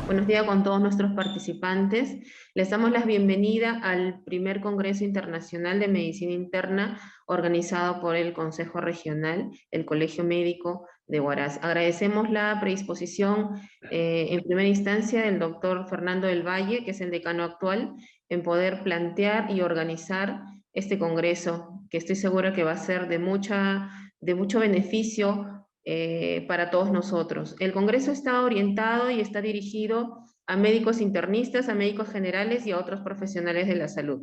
Buenos días con todos nuestros participantes. Les damos la bienvenida al primer Congreso Internacional de Medicina Interna organizado por el Consejo Regional, el Colegio Médico de Huaraz. Agradecemos la predisposición en primera instancia del doctor Fernando del Valle, que es el decano actual, en poder plantear y organizar este congreso, que estoy segura que va a ser de mucho beneficio para todos nosotros. El Congreso está orientado y está dirigido a médicos internistas, a médicos generales y a otros profesionales de la salud.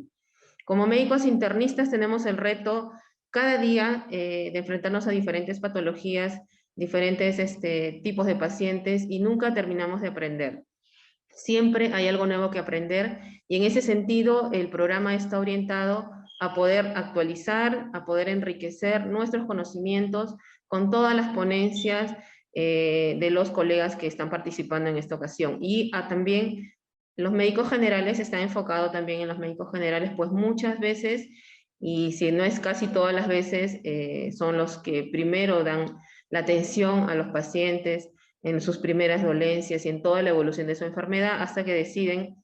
Como médicos internistas tenemos el reto cada día de enfrentarnos a diferentes patologías, diferentes tipos de pacientes y nunca terminamos de aprender. Siempre hay algo nuevo que aprender y en ese sentido el programa está orientado a poder actualizar, a poder enriquecer nuestros conocimientos con todas las ponencias de los colegas que están participando en esta ocasión. Y también los médicos generales, está enfocado también en los médicos generales, pues muchas veces, y si no es casi todas las veces, son los que primero dan la atención a los pacientes, en sus primeras dolencias y en toda la evolución de su enfermedad, hasta que deciden,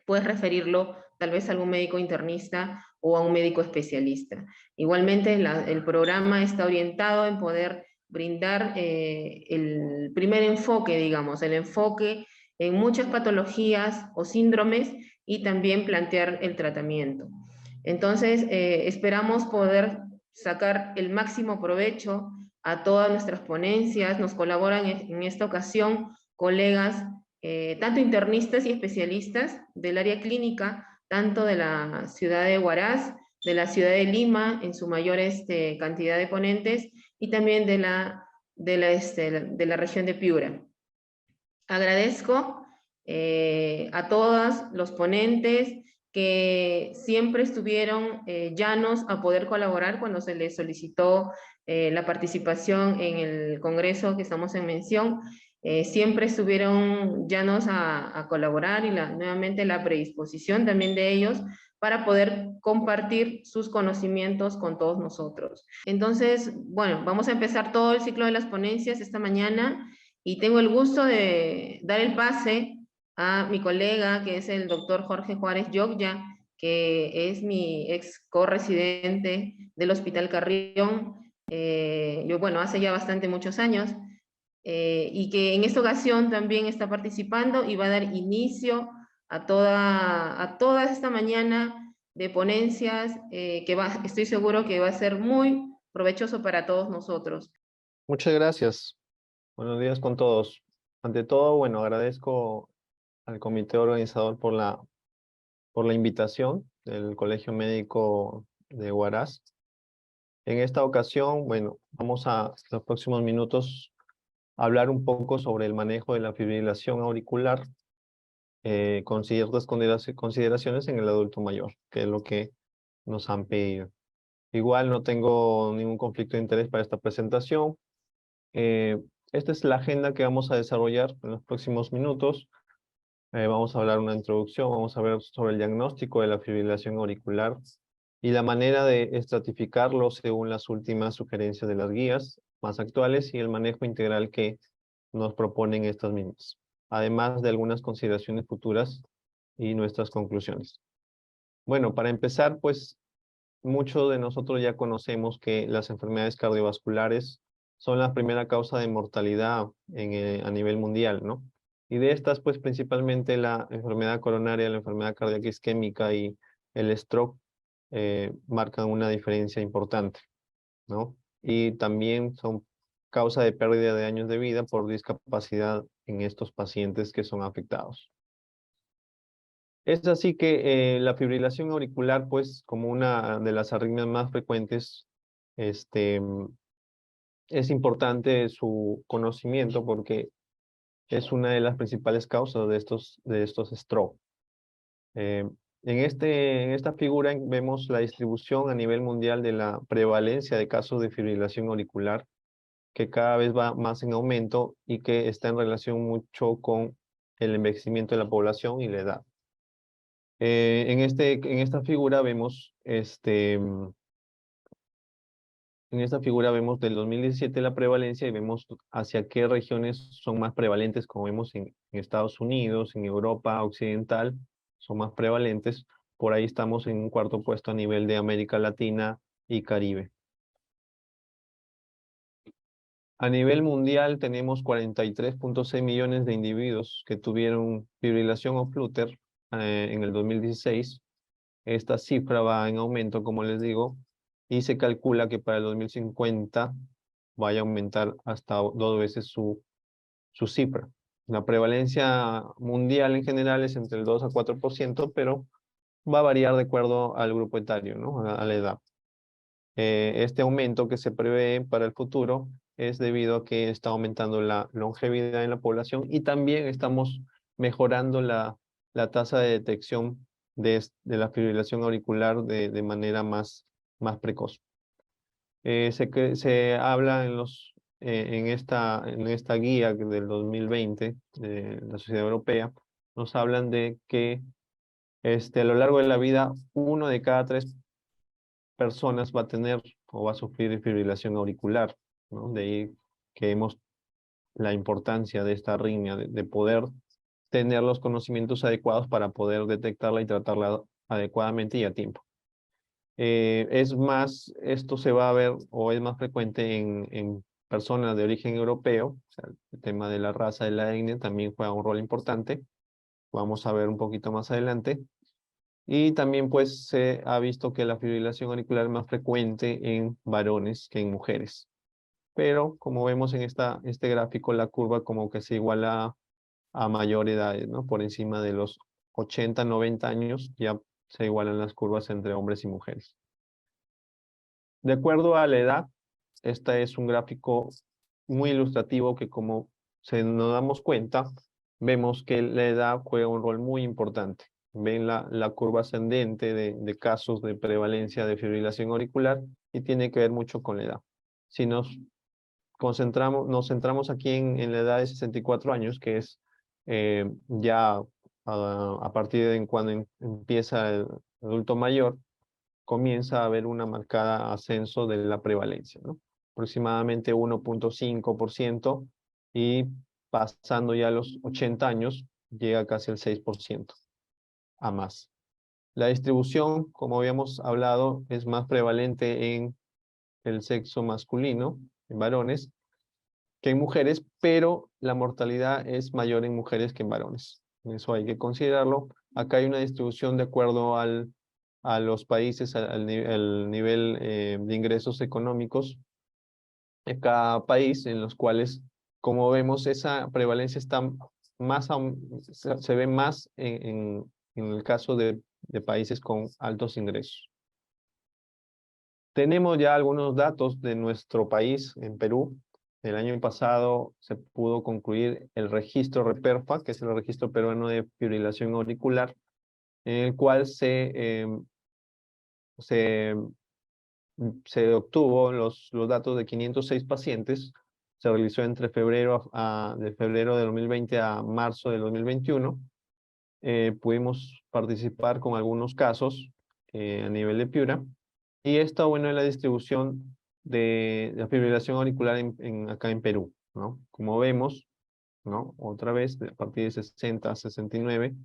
pues, referirlo tal vez a algún médico internista o a un médico especialista. Igualmente, el programa está orientado en poder brindar el primer enfoque, digamos, el enfoque en muchas patologías o síndromes y también plantear el tratamiento. Entonces, esperamos poder sacar el máximo provecho a todas nuestras ponencias. Nos colaboran en esta ocasión colegas, tanto internistas y especialistas del área clínica, tanto de la ciudad de Huaraz, de la ciudad de Lima, en su mayor cantidad de ponentes, y también de la región de Piura. Agradezco a todos los ponentes que siempre estuvieron llanos a poder colaborar cuando se les solicitó la participación en el congreso que estamos en mención. Siempre estuvieron llanos a colaborar y nuevamente la predisposición también de ellos para poder compartir sus conocimientos con todos nosotros. Entonces, bueno, vamos a empezar todo el ciclo de las ponencias esta mañana y tengo el gusto de dar el pase a mi colega, que es el doctor Jorge Juárez Yogya, que es mi ex corresidente del Hospital Carrión, bueno, hace ya muchos años, y que en esta ocasión también está participando y va a dar inicio a toda esta mañana de ponencias, estoy seguro que va a ser muy provechoso para todos nosotros. Muchas gracias. Buenos días con todos. Ante todo, bueno, agradezco al comité organizador por la invitación del Colegio Médico de Huaraz. En esta ocasión, bueno, vamos a los próximos minutos hablar un poco sobre el manejo de la fibrilación auricular con ciertas consideraciones en el adulto mayor, que es lo que nos han pedido. Igual no tengo ningún conflicto de interés para esta presentación. Esta es la agenda que vamos a desarrollar en los próximos minutos. Vamos a hablar una introducción, vamos a ver sobre el diagnóstico de la fibrilación auricular y la manera de estratificarlo según las últimas sugerencias de las guías más actuales y el manejo integral que nos proponen estas mismas, además de algunas consideraciones futuras y nuestras conclusiones. Bueno, para empezar, pues muchos de nosotros ya conocemos que las enfermedades cardiovasculares son la primera causa de mortalidad a nivel mundial, ¿no? Y de estas, pues principalmente la enfermedad coronaria, la enfermedad cardíaca isquémica y el stroke marcan una diferencia importante, ¿no? Y también son causa de pérdida de años de vida por discapacidad en estos pacientes que son afectados. Es así que la fibrilación auricular, pues, como una de las arritmias más frecuentes, es importante su conocimiento porque es una de las principales causas de estos stroke. En esta figura vemos la distribución a nivel mundial de la prevalencia de casos de fibrilación auricular, que cada vez va más en aumento y que está en relación mucho con el envejecimiento de la población y la edad. En esta figura vemos En esta figura vemos del 2017 la prevalencia y vemos hacia qué regiones son más prevalentes, como vemos en Estados Unidos, en Europa Occidental, son más prevalentes. Por ahí estamos en un cuarto puesto a nivel de América Latina y Caribe. A nivel mundial tenemos 43.6 millones de individuos que tuvieron fibrilación o flutter en el 2016. Esta cifra va en aumento, como les digo, y se calcula que para el 2050 vaya a aumentar hasta 2 veces su cifra. La prevalencia mundial en general es entre el 2 a 4%, pero va a variar de acuerdo al grupo etario, ¿no? A la edad. Este aumento que se prevé para el futuro es debido a que está aumentando la longevidad en la población y también estamos mejorando la tasa de detección de la fibrilación auricular de manera más precoz. Se habla en esta guía del 2020 de la Sociedad Europea, nos hablan de que a lo largo de la vida, 1 de cada 3 personas va a tener o va a sufrir fibrilación auricular, ¿no? De ahí que vemos la importancia de esta arritmia, de poder tener los conocimientos adecuados para poder detectarla y tratarla adecuadamente y a tiempo. Esto se va a ver o es más frecuente en personas de origen europeo, o sea, el tema de la raza de la etnia también juega un rol importante, vamos a ver un poquito más adelante. Y también pues se ha visto que la fibrilación auricular es más frecuente en varones que en mujeres. Pero como vemos en este gráfico, la curva como que se iguala a mayor edad, ¿no? Por encima de los 80, 90 años ya se igualan las curvas entre hombres y mujeres. De acuerdo a la edad, este es un gráfico muy ilustrativo que como nos damos cuenta, vemos que la edad juega un rol muy importante. Ven la curva ascendente de casos de prevalencia de fibrilación auricular y tiene que ver mucho con la edad. Si nos centramos aquí en la edad de 64 años, que es ya a partir de cuando empieza el adulto mayor, comienza a haber una marcada ascenso de la prevalencia, ¿no? Aproximadamente 1.5% y pasando ya a los 80 años, llega casi el 6% a más. La distribución, como habíamos hablado, es más prevalente en el sexo masculino, en varones, que en mujeres, pero la mortalidad es mayor en mujeres que en varones. Eso hay que considerarlo. Acá hay una distribución de acuerdo a los países, al nivel de ingresos económicos de cada país, en los cuales, como vemos, esa prevalencia está se ve más en el caso de países con altos ingresos. Tenemos ya algunos datos de nuestro país, en Perú. El año pasado se pudo concluir el registro REPERFA, que es el registro peruano de fibrilación auricular, en el cual se obtuvo los datos de 506 pacientes. Se realizó entre de febrero de 2020 a marzo de 2021. Pudimos participar con algunos casos a nivel de Piura. Y esta, bueno, es la distribución de la fibrilación auricular acá en Perú, ¿no? Como vemos, ¿no? Otra vez, a partir de 60 a 69,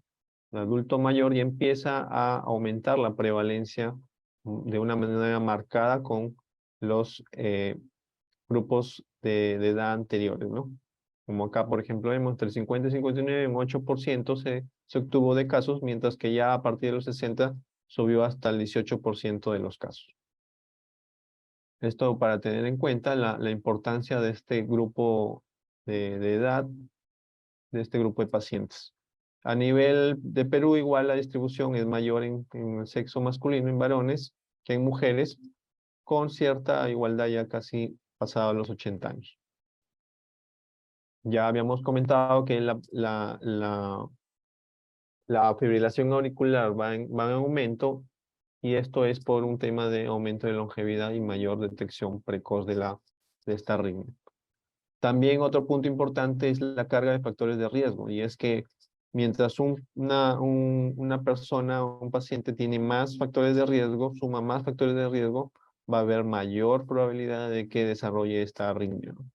el adulto mayor ya empieza a aumentar la prevalencia de una manera marcada con los grupos de edad anteriores, ¿no? Como acá, por ejemplo, vemos entre 50 y 59, un 8% se obtuvo de casos, mientras que ya a partir de los 60 subió hasta el 18% de los casos. Esto para tener en cuenta la importancia de este grupo de edad, de este grupo de pacientes. A nivel de Perú, igual la distribución es mayor en el sexo masculino, en varones, que en mujeres, con cierta igualdad ya casi pasado los 80 años. Ya habíamos comentado que la fibrilación auricular va en aumento y esto es por un tema de aumento de longevidad y mayor detección precoz de esta arritmia. También otro punto importante es la carga de factores de riesgo, y es que mientras una persona, un paciente tiene más factores de riesgo, suma más factores de riesgo, va a haber mayor probabilidad de que desarrolle esta arritmia, ¿no?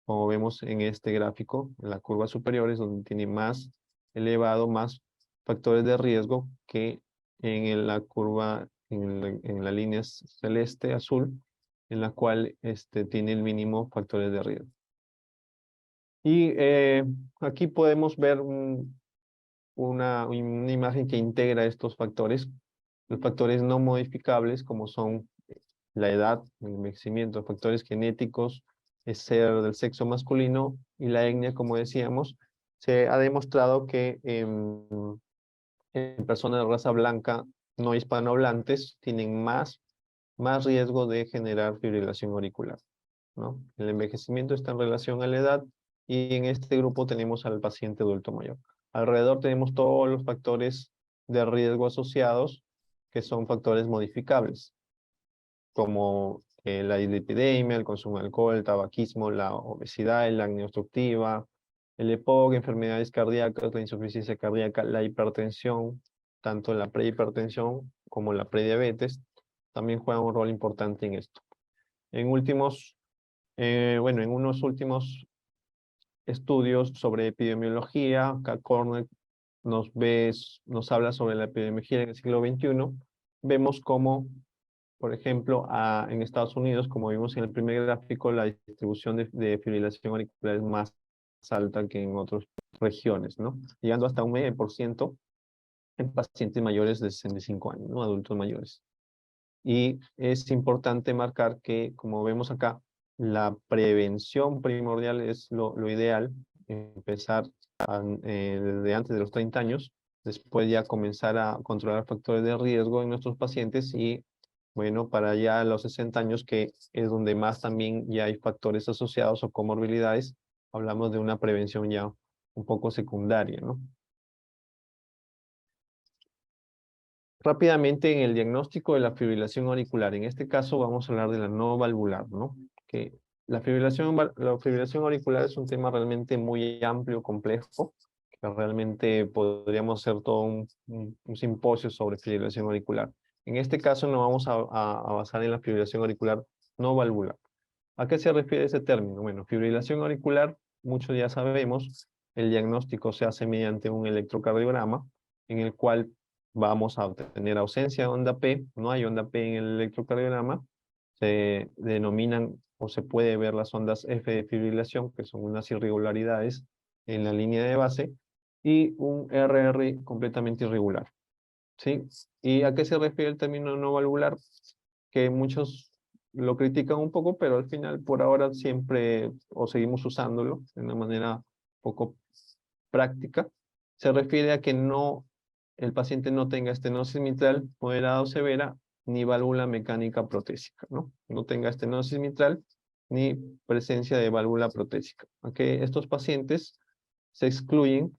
Como vemos en este gráfico, en la curva superior es donde tiene más elevado, más factores de riesgo que la curva, en la línea celeste azul, en la cual tiene el mínimo factores de riesgo. Y aquí podemos ver una imagen que integra estos factores, los factores no modificables, como son la edad, el envejecimiento, factores genéticos, es ser del sexo masculino, y la etnia, como decíamos. Se ha demostrado que en personas de raza blanca no hispanohablantes tienen más riesgo de generar fibrilación auricular, ¿no? El envejecimiento está en relación a la edad, y en este grupo tenemos al paciente adulto mayor. Alrededor tenemos todos los factores de riesgo asociados, que son factores modificables, como la dislipidemia, el consumo de alcohol, el tabaquismo, la obesidad, la acné obstructiva, el EPOC, enfermedades cardíacas, la insuficiencia cardíaca, la hipertensión, tanto la prehipertensión como la prediabetes, también juegan un rol importante en esto. En unos últimos estudios sobre epidemiología, Cal Cornet nos habla sobre la epidemiología en el siglo XXI. Vemos cómo, por ejemplo, en Estados Unidos, como vimos en el primer gráfico, la distribución de fibrilación auricular es más alta que en otras regiones, ¿no? Llegando hasta un 9% en pacientes mayores de 65 años, ¿no? Adultos mayores. Y es importante marcar que, como vemos acá, la prevención primordial es lo ideal, empezar desde antes de los 30 años, después ya comenzar a controlar factores de riesgo en nuestros pacientes, y bueno, para ya los 60 años, que es donde más también ya hay factores asociados o comorbilidades, hablamos de una prevención ya un poco secundaria, ¿no? Rápidamente, en el diagnóstico de la fibrilación auricular, en este caso vamos a hablar de la no valvular, ¿no? Que la fibrilación auricular es un tema realmente muy amplio, complejo, que realmente podríamos hacer todo un simposio sobre fibrilación auricular. En este caso nos vamos a basar en la fibrilación auricular no valvular. ¿A qué se refiere ese término? Bueno, fibrilación auricular, muchos ya sabemos, el diagnóstico se hace mediante un electrocardiograma, en el cual vamos a obtener ausencia de onda P, no hay onda P en el electrocardiograma, se denominan o se puede ver las ondas F de fibrilación, que son unas irregularidades en la línea de base, y un RR completamente irregular, ¿sí? ¿Y a qué se refiere el término no valvular? Que muchos lo critican un poco, pero al final, por ahora, siempre o seguimos usándolo de una manera poco práctica. Se refiere a que el paciente no tenga estenosis mitral moderada o severa, ni válvula mecánica protésica, ¿no? No tenga estenosis mitral ni presencia de válvula protésica. Aunque estos pacientes se excluyen,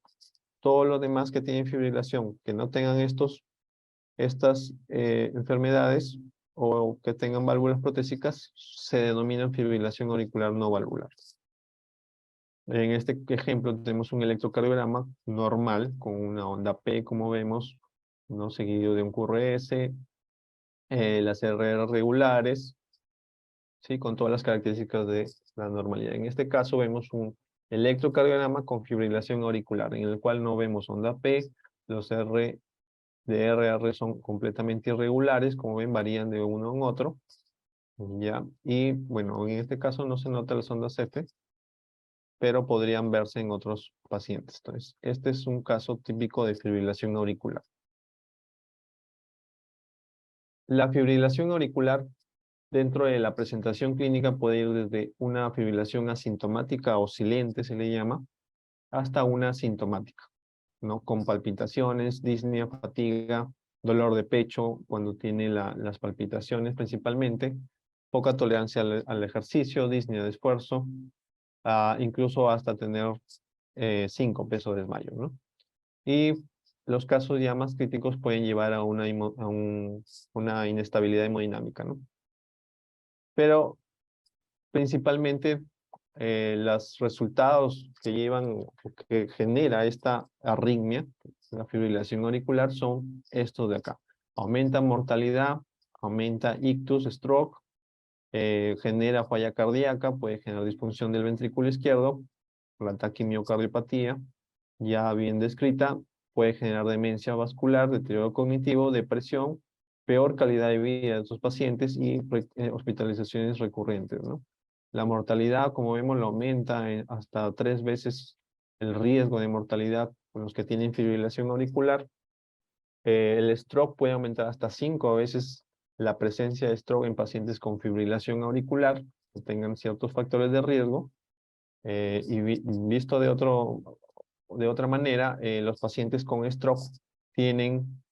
todos los demás que tienen fibrilación, que no tengan estas enfermedades o que tengan válvulas protésicas, se denominan fibrilación auricular no valvular. En este ejemplo tenemos un electrocardiograma normal con una onda P, como vemos, ¿no? Seguido de un QRS, las RR regulares, ¿sí? Con todas las características de la normalidad. En este caso vemos un electrocardiograma con fibrilación auricular, en el cual no vemos onda P, los de RR son completamente irregulares, como ven, varían de uno en otro, ¿ya? Y bueno, en este caso no se nota las ondas F, pero podrían verse en otros pacientes. Entonces, este es un caso típico de fibrilación auricular. La fibrilación auricular dentro de la presentación clínica puede ir desde una fibrilación asintomática o silente, se le llama, hasta una sintomática, ¿no? Con palpitaciones, disnea, fatiga, dolor de pecho cuando tiene las palpitaciones principalmente, poca tolerancia al ejercicio, disnea de esfuerzo, incluso hasta tener síncope o desmayo, ¿no? Y los casos ya más críticos pueden llevar a una inestabilidad hemodinámica, ¿no? Pero principalmente los resultados que llevan o que genera esta arritmia, la fibrilación auricular, son estos de acá. Aumenta mortalidad, aumenta ictus, stroke, genera falla cardíaca, puede generar disfunción del ventrículo izquierdo, la taquimiocardiopatía, ya bien descrita, puede generar demencia vascular, deterioro cognitivo, depresión, peor calidad de vida de estos pacientes y hospitalizaciones recurrentes, ¿no? La mortalidad, como vemos, lo aumenta hasta 3 veces el riesgo de mortalidad con los que tienen fibrilación auricular. El stroke puede aumentar hasta 5 veces la presencia de stroke en pacientes con fibrilación auricular que tengan ciertos factores de riesgo. Visto de otra manera, los pacientes con stroke tienen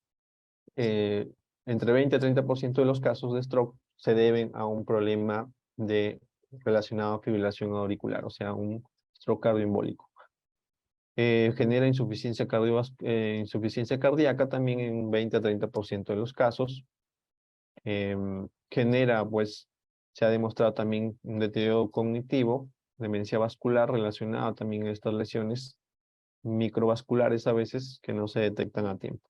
eh, entre 20 a 30% de los casos de stroke se deben a un problema relacionado a fibrilación auricular, o sea, un stroke cardioembólico. Genera insuficiencia cardíaca también en un 20 a 30% de los casos. Genera, pues, se ha demostrado también un deterioro cognitivo, demencia vascular relacionada también a estas lesiones microvasculares a veces que no se detectan a tiempo.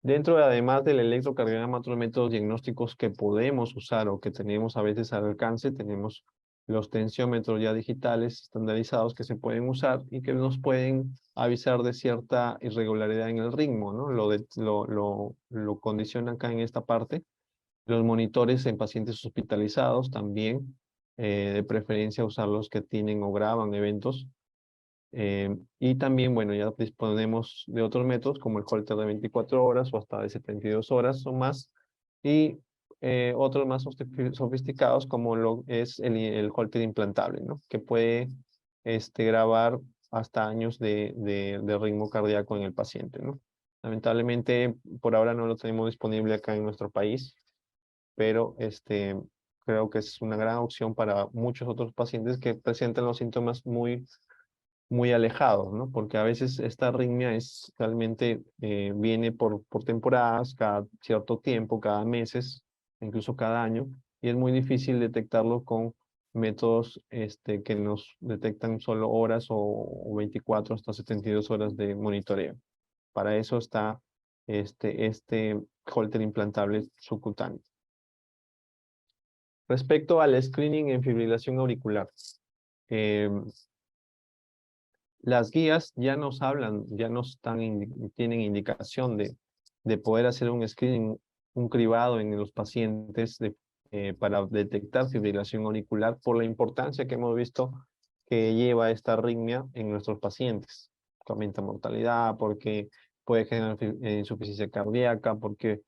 Dentro, además del electrocardiograma, otros métodos diagnósticos que podemos usar o que tenemos a veces al alcance, tenemos los tensiómetros ya digitales estandarizados que se pueden usar y que nos pueden avisar de cierta irregularidad en el ritmo, ¿no? Lo condiciona acá en esta parte. Los monitores en pacientes hospitalizados también, de preferencia usar los que tienen o graban eventos. Y también, bueno, ya disponemos de otros métodos como el Holter de 24 horas o hasta de 72 horas o más. Y otros más sofisticados como lo es el Holter implantable, ¿no? Que puede grabar hasta años de ritmo cardíaco en el paciente, ¿no? Lamentablemente, por ahora no lo tenemos disponible acá en nuestro país, pero creo que es una gran opción para muchos otros pacientes que presentan los síntomas muy alejados, ¿no? Porque a veces esta arritmia es realmente viene por temporadas, cada cierto tiempo, cada meses, incluso cada año, y es muy difícil detectarlo con métodos que nos detectan solo horas o 24 hasta 72 horas de monitoreo. Para eso está este Holter implantable subcutáneo. Respecto al screening en fibrilación auricular, las guías ya nos hablan, ya nos tienen indicación de poder hacer un screening, un cribado en los pacientes para detectar fibrilación auricular por la importancia que hemos visto que lleva esta arritmia en nuestros pacientes. Aumenta mortalidad, porque puede generar insuficiencia cardíaca, porque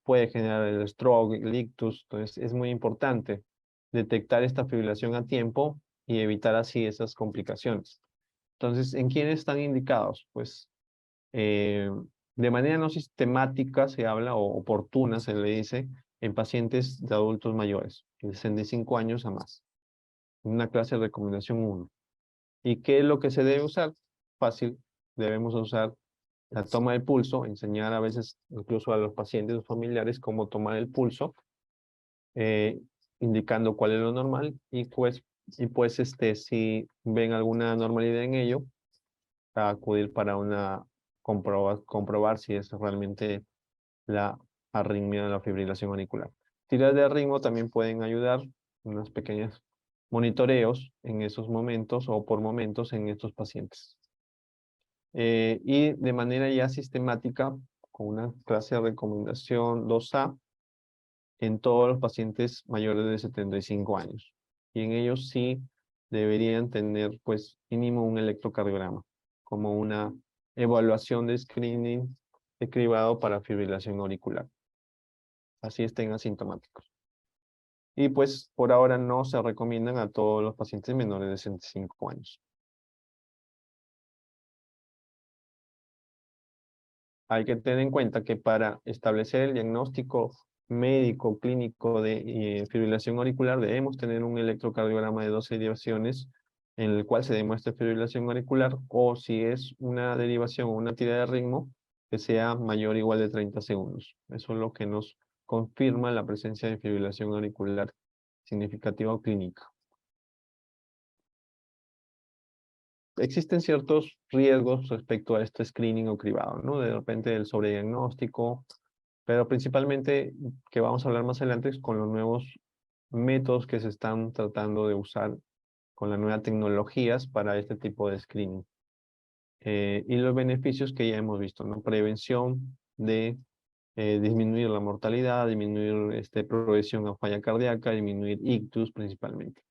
puede generar el stroke, el ictus. Entonces es muy importante detectar esta fibrilación a tiempo y evitar así esas complicaciones. Entonces, ¿en quiénes están indicados? Pues de manera no sistemática se habla, o oportuna se le dice, en pacientes de adultos mayores, de 65 años a más. Una clase de recomendación 1. ¿Y qué es lo que se debe usar? Fácil, debemos usar la toma del pulso, enseñar a veces incluso a los pacientes o familiares cómo tomar el pulso, eh, indicando cuál es lo normal y pues si ven alguna normalidad en ello, a acudir para comprobar si es realmente la arritmia de la fibrilación auricular. Tiras de ritmo también pueden ayudar, unos pequeños monitoreos en esos momentos o por momentos en estos pacientes. Y de manera ya sistemática, con una clase de recomendación 2A, en todos los pacientes mayores de 75 años. Y en ellos sí deberían tener, pues, mínimo un electrocardiograma, como una evaluación de screening de cribado para fibrilación auricular. Así estén asintomáticos. Y pues, por ahora no se recomiendan a todos los pacientes menores de 65 años. Hay que tener en cuenta que para establecer el diagnóstico médico clínico de fibrilación auricular debemos tener un electrocardiograma de 12 derivaciones en el cual se demuestre fibrilación auricular, o si es una derivación o una tira de ritmo que sea mayor o igual de 30 segundos. Eso es lo que nos confirma la presencia de fibrilación auricular significativa o clínica. Existen ciertos riesgos respecto a este screening o cribado, ¿no? De repente el sobrediagnóstico, Pero principalmente, que vamos a hablar más adelante, es con los nuevos métodos que se están tratando de usar con las nuevas tecnologías para este tipo de screening. Y los beneficios que ya hemos visto, ¿no? Prevención de disminuir la mortalidad, disminuir progresión a falla cardíaca, disminuir ictus principalmente.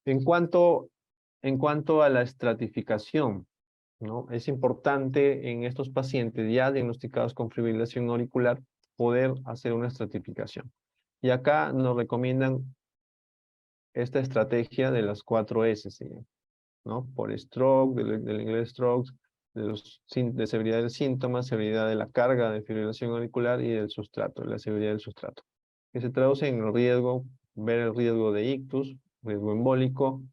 En cuanto a la estratificación, ¿no? Es importante en estos pacientes ya diagnosticados con fibrilación auricular poder hacer una estratificación. Y acá nos recomiendan esta estrategia de las 4 S, ¿no? Por stroke, del inglés strokes, de severidad del síntoma, severidad de la carga de fibrilación auricular y del sustrato, la severidad del sustrato, que se traduce en el riesgo, ver el riesgo de ictus, riesgo embólico,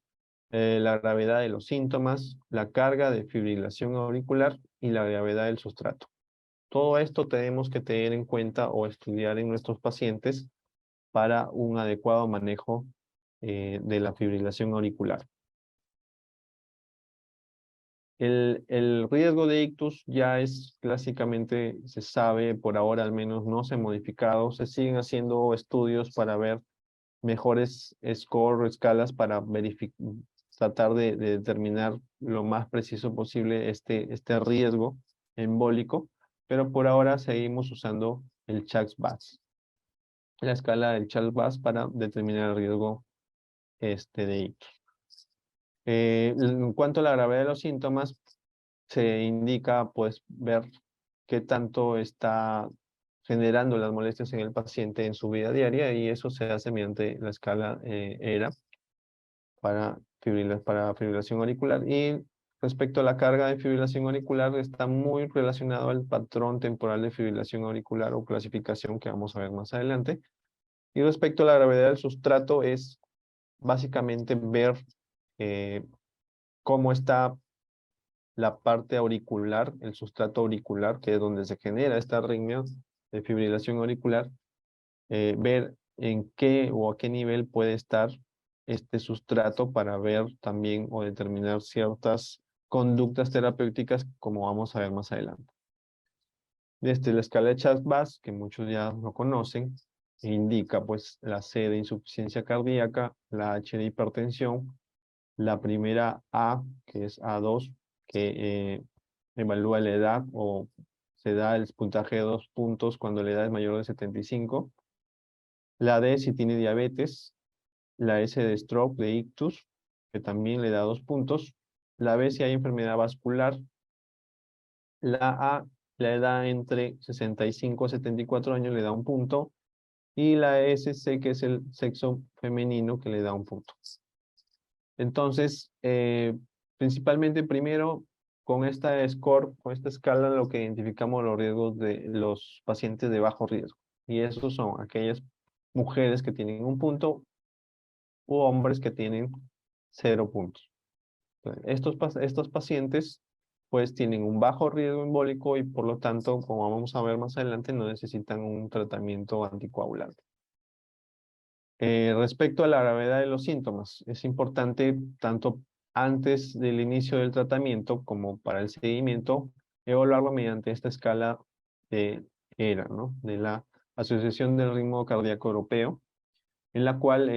la gravedad de los síntomas, la carga de fibrilación auricular y la gravedad del sustrato. Todo esto tenemos que tener en cuenta o estudiar en nuestros pacientes para un adecuado manejo de la fibrilación auricular. El riesgo de ictus ya es clásicamente, se sabe, por ahora al menos no se ha modificado. Se siguen haciendo estudios para ver mejores score o escalas para tratar de determinar lo más preciso posible este riesgo embólico, pero por ahora seguimos usando el CHACS-BAS, la escala del CHACS-BAS para determinar el riesgo de ictus. En cuanto a la gravedad de los síntomas, se indica pues ver qué tanto está generando las molestias en el paciente en su vida diaria, y eso se hace mediante la escala ERA para fibrilación auricular. Y respecto a la carga de fibrilación auricular, está muy relacionado al patrón temporal de fibrilación auricular o clasificación que vamos a ver más adelante. Y respecto a la gravedad del sustrato, es básicamente ver cómo está la parte auricular, el sustrato auricular, que es donde se genera esta arritmia de fibrilación auricular, ver en qué o a qué nivel puede estar este sustrato para ver también o determinar ciertas conductas terapéuticas, como vamos a ver más adelante. Desde la escala de CHACS-BAS, que muchos ya lo conocen, indica pues la C de insuficiencia cardíaca, la H de hipertensión, la primera A, que es A2, que evalúa la edad o se da el puntaje de 2 puntos cuando la edad es mayor de 75. La D si tiene diabetes. La S de stroke, de ictus, que también le da 2 puntos. La B si hay enfermedad vascular. La A, la edad entre 65 a 74 años, le da 1 punto. Y la SC, que es el sexo femenino, que le da 1 punto. Entonces, principalmente primero, con esta score, con esta escala, lo que identificamos los riesgos de los pacientes de bajo riesgo. Y esos son aquellas mujeres que tienen 1 punto u hombres que tienen 0 puntos. Entonces, estos pacientes pues tienen un bajo riesgo embólico y por lo tanto, como vamos a ver más adelante, no necesitan un tratamiento anticoagulante. Respecto a la gravedad de los síntomas, es importante tanto antes del inicio del tratamiento como para el seguimiento, evaluarlo mediante esta escala de ERA, ¿no? De la Asociación del Ritmo Cardíaco Europeo, en la cual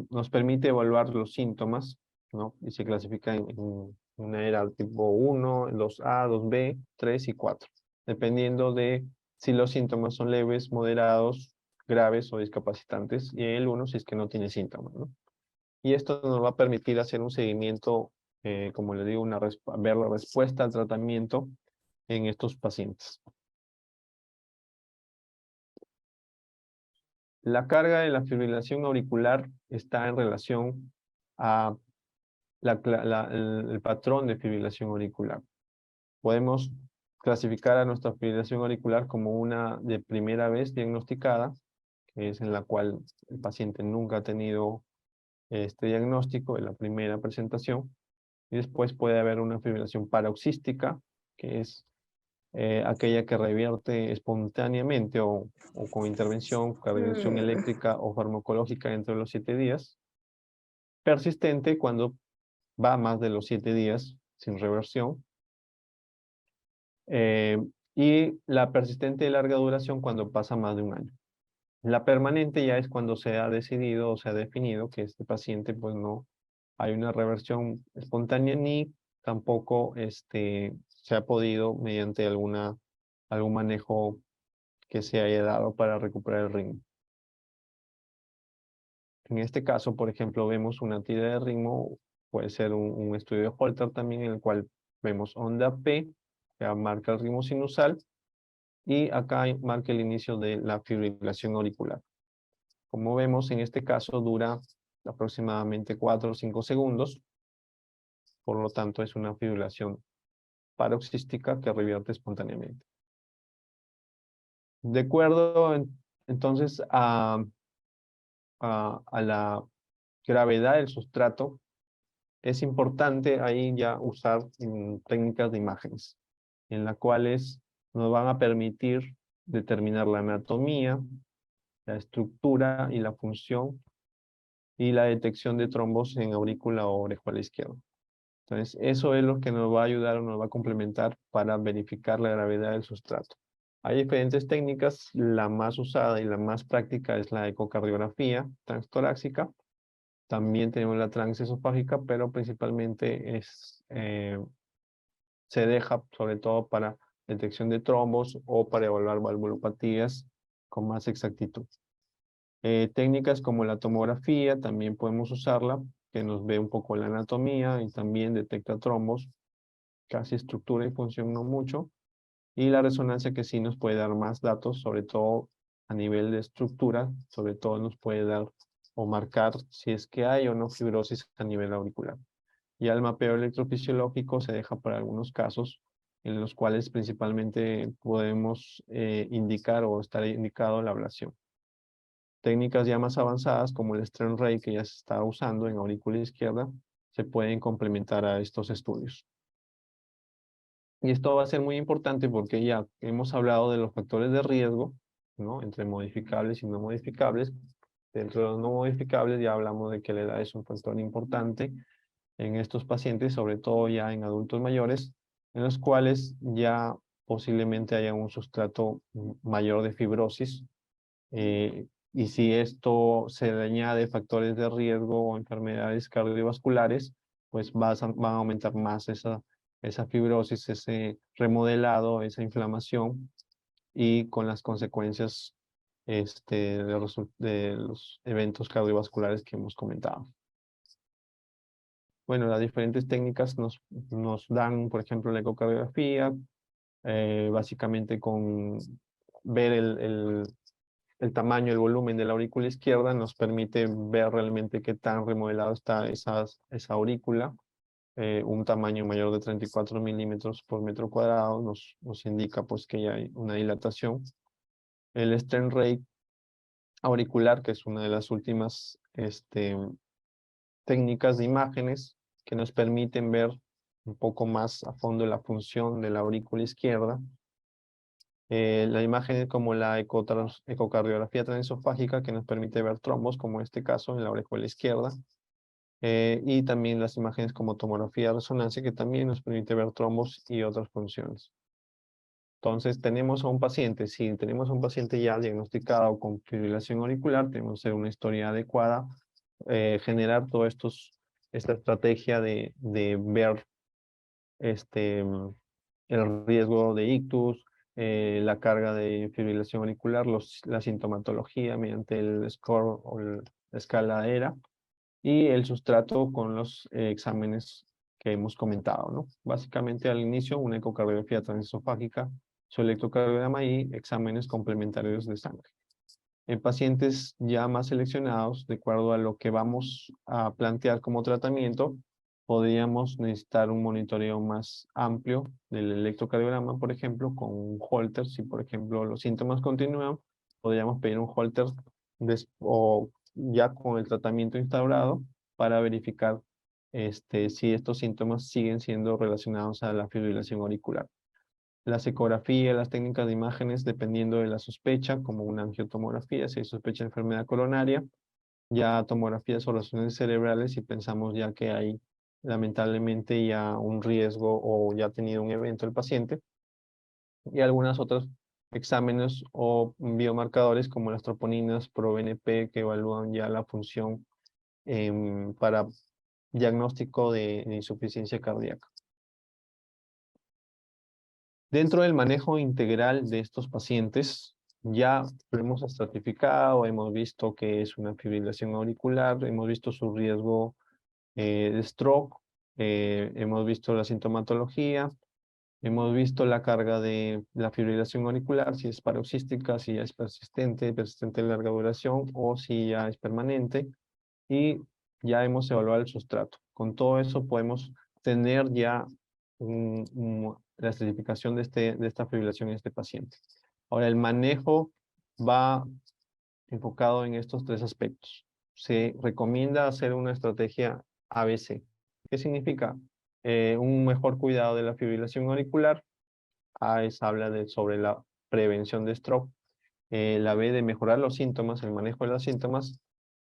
nos permite evaluar los síntomas, ¿no? Y se clasifica en una ERA tipo 1, 2A, 2B, 3 y 4, dependiendo de si los síntomas son leves, moderados, graves o discapacitantes, y el 1 si es que no tiene síntomas, ¿no? Y esto nos va a permitir hacer un seguimiento, como le digo, ver la respuesta al tratamiento en estos pacientes. La carga de la fibrilación auricular está en relación a el patrón de fibrilación auricular. Podemos clasificar a nuestra fibrilación auricular como una de primera vez diagnosticada, que es en la cual el paciente nunca ha tenido este diagnóstico en la primera presentación, y después puede haber una fibrilación paroxística, que es aquella que revierte espontáneamente o con intervención, cardioversión eléctrica o farmacológica dentro de los 7 días. Persistente cuando va más de los 7 días sin reversión. y la persistente de larga duración cuando pasa más de un año. La permanente ya es cuando se ha decidido o se ha definido que este paciente pues no hay una reversión espontánea ni tampoco se ha podido mediante algún manejo que se haya dado para recuperar el ritmo. En este caso, por ejemplo, vemos una tira de ritmo, puede ser un estudio de Holter también en el cual vemos onda P, que marca el ritmo sinusal, y acá marca el inicio de la fibrilación auricular. Como vemos, en este caso dura aproximadamente 4 o 5 segundos, por lo tanto es una fibrilación paroxística que revierte espontáneamente. De acuerdo entonces a la gravedad del sustrato, es importante ahí ya usar técnicas de imágenes, en las cuales nos van a permitir determinar la anatomía, la estructura y la función y la detección de trombos en aurícula o orejuela izquierda. Entonces, eso es lo que nos va a ayudar o nos va a complementar para verificar la gravedad del sustrato. Hay diferentes técnicas, la más usada y la más práctica es la ecocardiografía transtorácica. También tenemos la transesofágica, pero principalmente se deja sobre todo para detección de trombos o para evaluar valvulopatías con más exactitud. Técnicas como la tomografía también podemos usarla, que nos ve un poco la anatomía y también detecta trombos, casi estructura y función no mucho. Y la resonancia que sí nos puede dar más datos, sobre todo a nivel de estructura, sobre todo nos puede dar o marcar si es que hay o no fibrosis a nivel auricular. Y el mapeo electrofisiológico se deja para algunos casos en los cuales principalmente podemos indicar o estar indicado la ablación. Técnicas ya más avanzadas como el strain rate que ya se está usando en aurícula izquierda se pueden complementar a estos estudios. Y esto va a ser muy importante porque ya hemos hablado de los factores de riesgo, ¿no? Entre modificables y no modificables. Dentro de los no modificables ya hablamos de que la edad es un factor importante en estos pacientes, sobre todo ya en adultos mayores, en los cuales ya posiblemente haya un sustrato mayor de fibrosis. Y si esto se le añade factores de riesgo o enfermedades cardiovasculares, pues van a aumentar más esa fibrosis, ese remodelado, esa inflamación y con las consecuencias de los eventos cardiovasculares que hemos comentado. Bueno, las diferentes técnicas nos dan, por ejemplo, la ecocardiografía, básicamente con ver el tamaño, el volumen de la aurícula izquierda nos permite ver realmente qué tan remodelado está esa aurícula. Un tamaño mayor de 34 milímetros por metro cuadrado nos indica pues que ya hay una dilatación. El strain rate auricular, que es una de las últimas técnicas de imágenes que nos permiten ver un poco más a fondo la función de la aurícula izquierda. La imagen es como la ecocardiografía transesofágica que nos permite ver trombos, como en este caso en la orejuela izquierda. Y también las imágenes como tomografía de resonancia que también nos permite ver trombos y otras funciones. Entonces tenemos a un paciente, si tenemos a un paciente ya diagnosticado con fibrilación auricular, tenemos que hacer una historia adecuada, generar esta estrategia de ver el riesgo de ictus, la carga de fibrilación auricular, la sintomatología mediante el score o la escala ERA y el sustrato con los exámenes que hemos comentado, ¿no? Básicamente al inicio una ecocardiografía transesofágica, su electrocardiograma y exámenes complementarios de sangre. En pacientes ya más seleccionados, de acuerdo a lo que vamos a plantear como tratamiento, podríamos necesitar un monitoreo más amplio del electrocardiograma, por ejemplo, con un Holter. Si, por ejemplo, los síntomas continúan, podríamos pedir un Holter o ya con el tratamiento instaurado para verificar si estos síntomas siguen siendo relacionados a la fibrilación auricular. La ecografía, las técnicas de imágenes, dependiendo de la sospecha, como una angiotomografía, si hay sospecha de enfermedad coronaria, ya tomografías o lesiones cerebrales, si pensamos ya que hay lamentablemente ya un riesgo o ya ha tenido un evento el paciente, y algunas otras exámenes o biomarcadores como las troponinas, ProBNP, que evalúan ya la función para diagnóstico de insuficiencia cardíaca. Dentro del manejo integral de estos pacientes, ya lo hemos estratificado, hemos visto que es una fibrilación auricular, hemos visto su riesgo de stroke, hemos visto la sintomatología, hemos visto la carga de la fibrilación auricular, si es paroxística, si ya es persistente, persistente de larga duración o si ya es permanente, y ya hemos evaluado el sustrato. Con todo eso podemos tener ya la estratificación de esta fibrilación en este paciente. Ahora, el manejo va enfocado en estos tres aspectos. Se recomienda hacer una estrategia ABC. ¿Qué significa? Un mejor cuidado de la fibrilación auricular. A es habla sobre la prevención de stroke. La B de mejorar los síntomas, el manejo de los síntomas.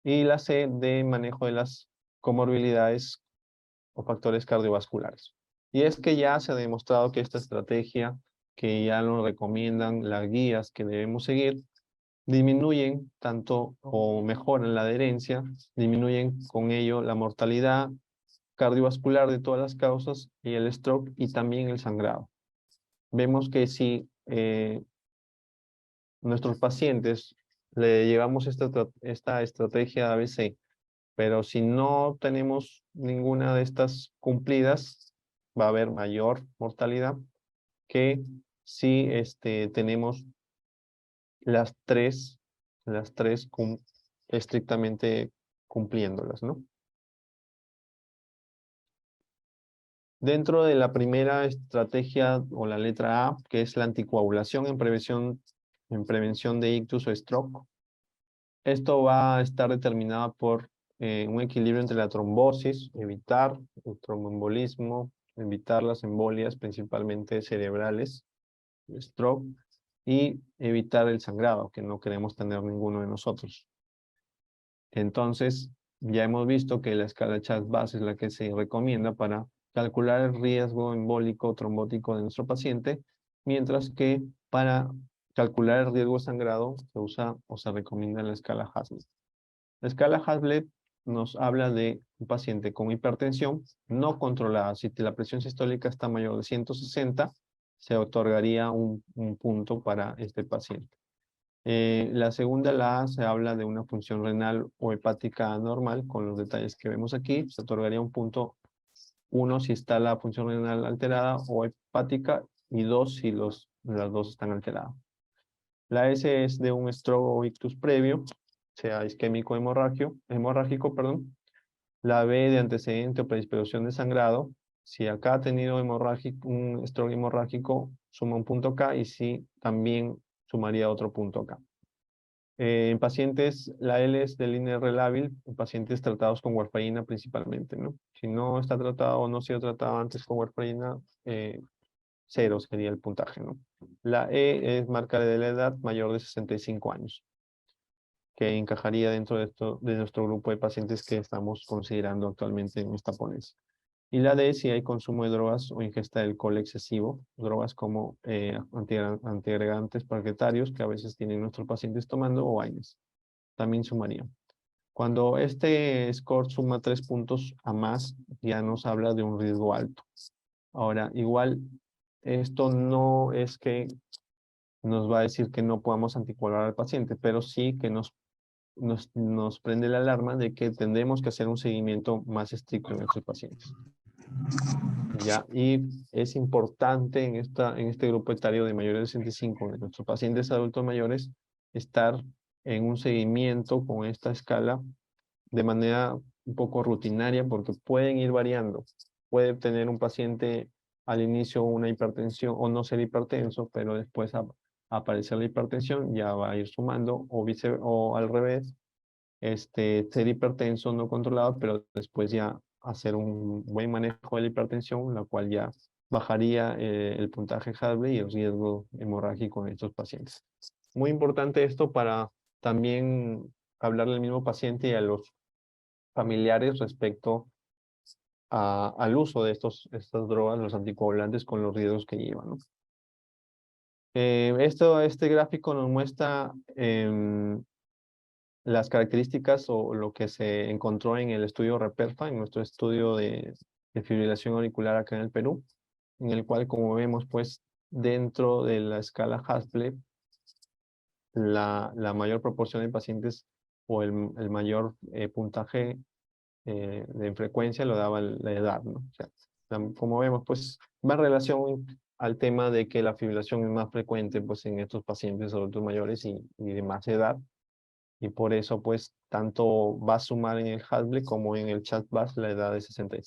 Y la C de manejo de las comorbilidades o factores cardiovasculares. Y es que ya se ha demostrado que esta estrategia, que ya nos recomiendan las guías que debemos seguir, disminuyen tanto o mejoran la adherencia, disminuyen con ello la mortalidad cardiovascular de todas las causas y el stroke y también el sangrado. Vemos que si nuestros pacientes le llevamos esta estrategia ABC, pero si no tenemos ninguna de estas cumplidas, va a haber mayor mortalidad que si tenemos las tres estrictamente cumpliéndolas, ¿no? Dentro de la primera estrategia o la letra A, que es la anticoagulación en prevención de ictus o stroke, esto va a estar determinado por un equilibrio entre la trombosis, evitar el tromboembolismo, evitar las embolias principalmente cerebrales, el stroke, y evitar el sangrado, que no queremos tener ninguno de nosotros. Entonces, ya hemos visto que la escala CHA2-VAS es la que se recomienda para calcular el riesgo embólico trombótico de nuestro paciente, mientras que para calcular el riesgo sangrado se usa o se recomienda la escala Hazlitt. La escala Hazlitt nos habla de un paciente con hipertensión no controlada. Si la presión sistólica está mayor de 160, se otorgaría un punto para este paciente. La segunda, la A, se habla de una función renal o hepática anormal, con los detalles que vemos aquí. Se otorgaría un punto 1 si está la función renal alterada o hepática, y 2 si las dos están alteradas. La S es de un stroke o ictus previo, sea isquémico hemorrágico, perdón. La B de antecedente o predisposición de sangrado. Si acá ha tenido un stroke hemorrágico, suma un punto acá, y si también sumaría otro punto acá. En pacientes, la L es del INR lábil, en pacientes tratados con warfarina principalmente, ¿no? Si no está tratado o no ha sido tratado antes con warfarina, 0 sería el puntaje, ¿no? La E es marca de la edad mayor de 65 años, que encajaría dentro de nuestro grupo de pacientes que estamos considerando actualmente en esta ponencia. Y la D, si hay consumo de drogas o ingesta de alcohol excesivo, drogas como antiagregantes plaquetarios que a veces tienen nuestros pacientes tomando, o AINES, también sumaría. Cuando este score suma 3 puntos a más, ya nos habla de un riesgo alto. Ahora, igual, esto no es que nos va a decir que no podamos anticoagular al paciente, pero sí que nos prende la alarma de que tendremos que hacer un seguimiento más estricto en estos pacientes. Ya, y es importante en este grupo etario de mayores de 65, de nuestros pacientes adultos mayores, estar en un seguimiento con esta escala de manera un poco rutinaria, porque pueden ir variando. Puede tener un paciente al inicio una hipertensión o no ser hipertenso, pero después aparecer la hipertensión, ya va a ir sumando, o al revés, ser hipertenso no controlado, pero después ya hacer un buen manejo de la hipertensión, la cual ya bajaría el puntaje Hadley y el riesgo hemorrágico en estos pacientes. Muy importante esto para también hablarle al mismo paciente y a los familiares respecto al uso de estas drogas, los anticoagulantes, con los riesgos que llevan, ¿no? Este gráfico nos muestra las características o lo que se encontró en el estudio REPERFA, en nuestro estudio de fibrilación auricular acá en el Perú, en el cual, como vemos, pues, dentro de la escala Hasble, la mayor proporción de pacientes o el mayor puntaje de frecuencia lo daba la edad, ¿no? O sea, como vemos, pues, va en relación al tema de que la fibrilación es más frecuente, pues, en estos pacientes adultos mayores y de más edad, y por eso, pues, tanto va a sumar en el Hasble como en el CHA2-VAS la edad de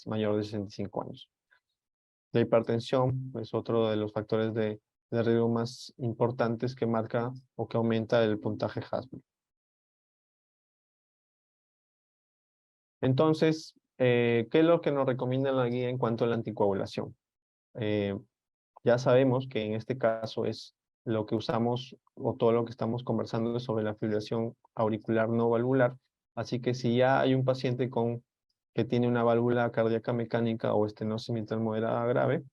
mayor de 65 años. La hipertensión es otro de los factores de riesgo más importantes que marca o que aumenta el puntaje Hasble. Entonces, ¿qué es lo que nos recomienda la guía en cuanto a la anticoagulación? Ya sabemos que en este caso es lo que usamos o todo lo que estamos conversando es sobre la fibrilación auricular no valvular. Así que si ya hay un paciente que tiene una válvula cardíaca mecánica o estenosis mitral moderada grave,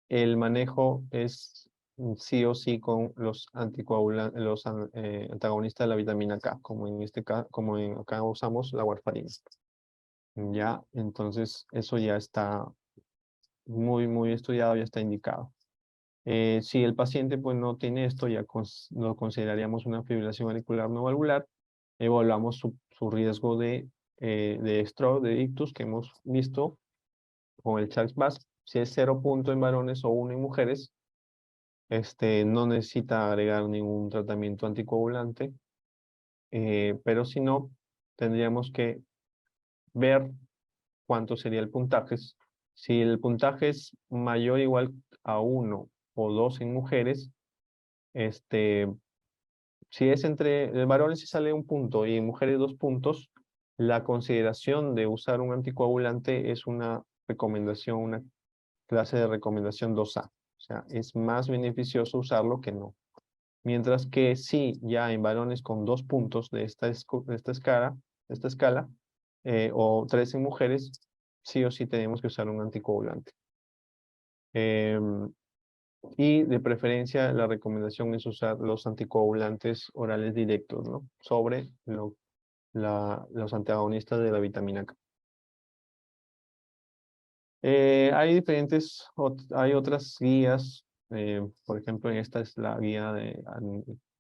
el manejo es sí o sí con los antagonistas de la vitamina K, como en este caso, acá usamos la warfarina. Ya, entonces eso ya está muy estudiado, ya está indicado. Si el paciente pues no tiene esto, ya lo consideraríamos una fibrilación auricular no valvular, evaluamos su riesgo de stroke, de ictus que hemos visto con el CHA2-VAS. Si es 0 punto en varones o 1 en mujeres, no necesita agregar ningún tratamiento anticoagulante, pero si no, tendríamos que ver cuánto sería el puntaje. Si el puntaje es mayor o igual a 1 o 2 en mujeres, si es entre varones si sale 1 punto y en mujeres 2 puntos, la consideración de usar un anticoagulante es una recomendación, una clase de recomendación 2A. O sea, es más beneficioso usarlo que no. Mientras que si ya en varones con 2 puntos de esta escala, o 3 en mujeres, sí o sí tenemos que usar un anticoagulante. Y de preferencia la recomendación es usar los anticoagulantes orales directos, ¿no? Sobre los antagonistas de la vitamina K. Hay otras guías, por ejemplo, esta es la guía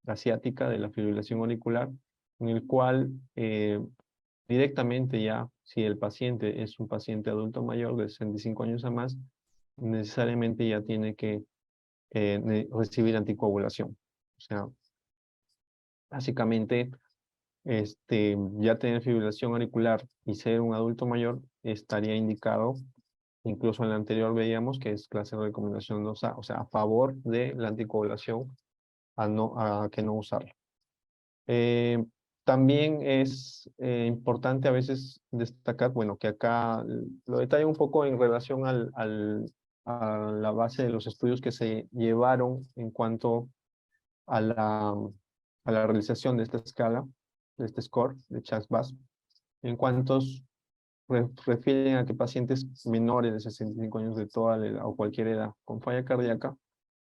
asiática de la fibrilación auricular, en el cual directamente ya, si el paciente es un paciente adulto mayor de 65 años a más, necesariamente ya tiene que recibir anticoagulación. O sea, básicamente, ya tener fibrilación auricular y ser un adulto mayor estaría indicado. Incluso en la anterior veíamos que es clase de recomendación 2A, o sea, a favor de la anticoagulación, a que no usarla. También es importante a veces destacar, bueno, que acá lo detallo un poco en relación a la base de los estudios que se llevaron en cuanto a la realización de esta escala, de este score de CHA2-VAS, en cuantos refieren a que pacientes menores de 65 años de toda la edad o cualquier edad con falla cardíaca,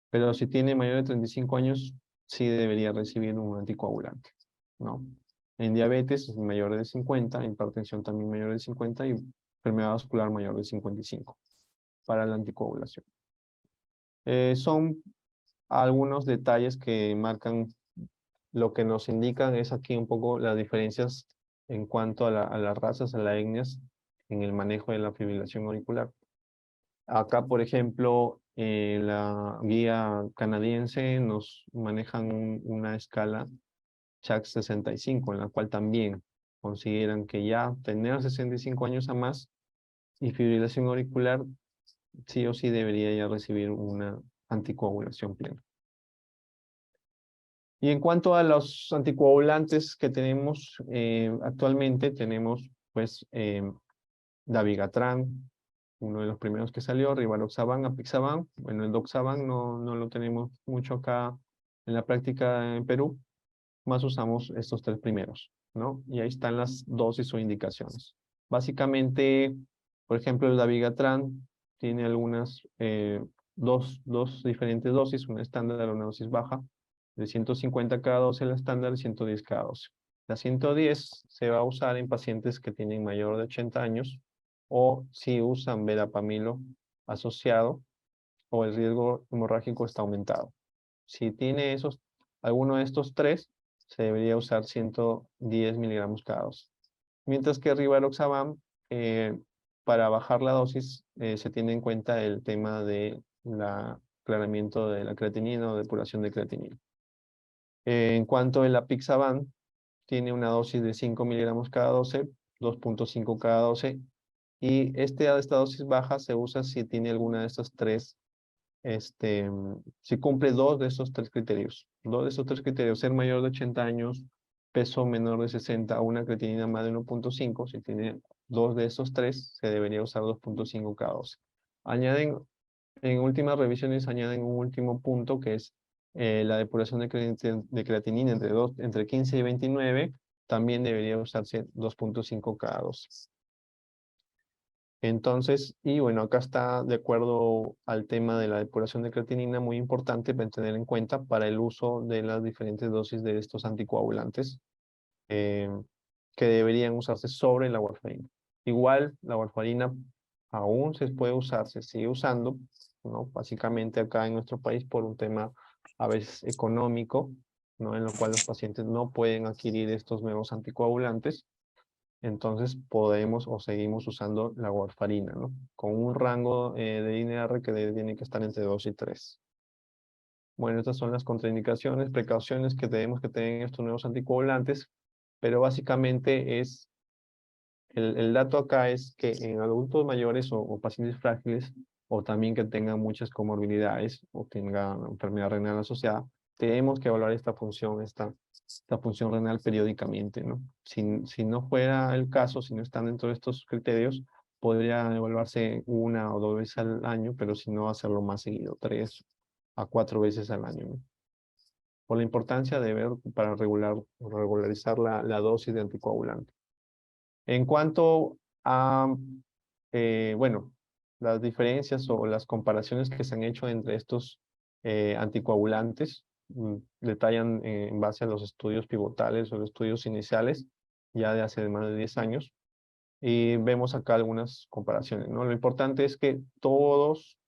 pero si tiene mayor de 35 años, sí debería recibir un anticoagulante, ¿no? En diabetes es mayor de 50, en hipertensión también mayor de 50 y enfermedad vascular mayor de 55 para la anticoagulación. Son algunos detalles que marcan lo que nos indican es aquí un poco las diferencias en cuanto a las razas, a las etnias, en el manejo de la fibrilación auricular. Acá, por ejemplo, la guía canadiense nos manejan una escala CHA65, en la cual también consideran que ya tener 65 años a más y fibrilación auricular, sí o sí debería ya recibir una anticoagulación plena. Y en cuanto a los anticoagulantes que tenemos actualmente, tenemos pues Dabigatran, uno de los primeros que salió, Rivaroxaban, Apixaban. Bueno, el Doxaban no lo tenemos mucho acá en la práctica en Perú, más usamos estos 3 primeros, ¿no? Y ahí están las dosis o indicaciones. Básicamente, por ejemplo, el Dabigatran tiene algunas dos diferentes dosis, una estándar y una dosis baja, de 150 cada dosis la estándar y 110 cada dosis. La 110 se va a usar en pacientes que tienen mayor de 80 años o si usan verapamilo asociado o el riesgo hemorrágico está aumentado. Si tiene alguno de estos tres, se debería usar 110 miligramos cada dosis. Mientras que Rivaroxaban, para bajar la dosis, se tiene en cuenta el tema de aclaramiento de la creatinina o depuración de creatinina. En cuanto al Apixaban, tiene una dosis de 5 miligramos cada 12, 2.5 cada 12, y esta dosis baja se usa si tiene alguna de estas tres, si cumple dos de estos tres criterios. Dos de estos tres criterios, ser mayor de 80 años, peso menor de 60, una creatinina más de 1.5, si tiene dos de esos tres, se debería usar 2.5 cada 12. En últimas revisiones añaden un último punto que es la depuración de creatinina entre 15 y 29, también debería usarse 2.5 cada 12. Entonces, y bueno, acá está de acuerdo al tema de la depuración de creatinina, muy importante para tener en cuenta para el uso de las diferentes dosis de estos anticoagulantes eh, que deberían usarse sobre la warfarina. Igual, la warfarina aún se puede usar, se sigue usando, ¿no? Básicamente acá en nuestro país por un tema a veces económico, ¿no? En lo cual los pacientes no pueden adquirir estos nuevos anticoagulantes. Entonces podemos o seguimos usando la warfarina, ¿no? Con un rango de INR que tiene que estar entre 2 y 3. Bueno, estas son las contraindicaciones, precauciones que tenemos que tener en estos nuevos anticoagulantes, pero básicamente el dato acá es que en adultos mayores o pacientes frágiles, o también que tengan muchas comorbilidades o tengan enfermedad renal asociada, tenemos que evaluar esta función renal periódicamente, ¿no? Si no fuera el caso, si no están dentro de estos criterios, podría evaluarse 1 o 2 veces al año, pero si no, hacerlo más seguido, 3 a 4 veces al año, ¿no? Por la importancia de ver para regularizar la dosis de anticoagulante. En cuanto a, bueno, las diferencias o las comparaciones que se han hecho entre estos anticoagulantes, detallan en base a los estudios pivotales o los estudios iniciales, ya de hace más de 10 años, y vemos acá algunas comparaciones, ¿no? Lo importante es que todos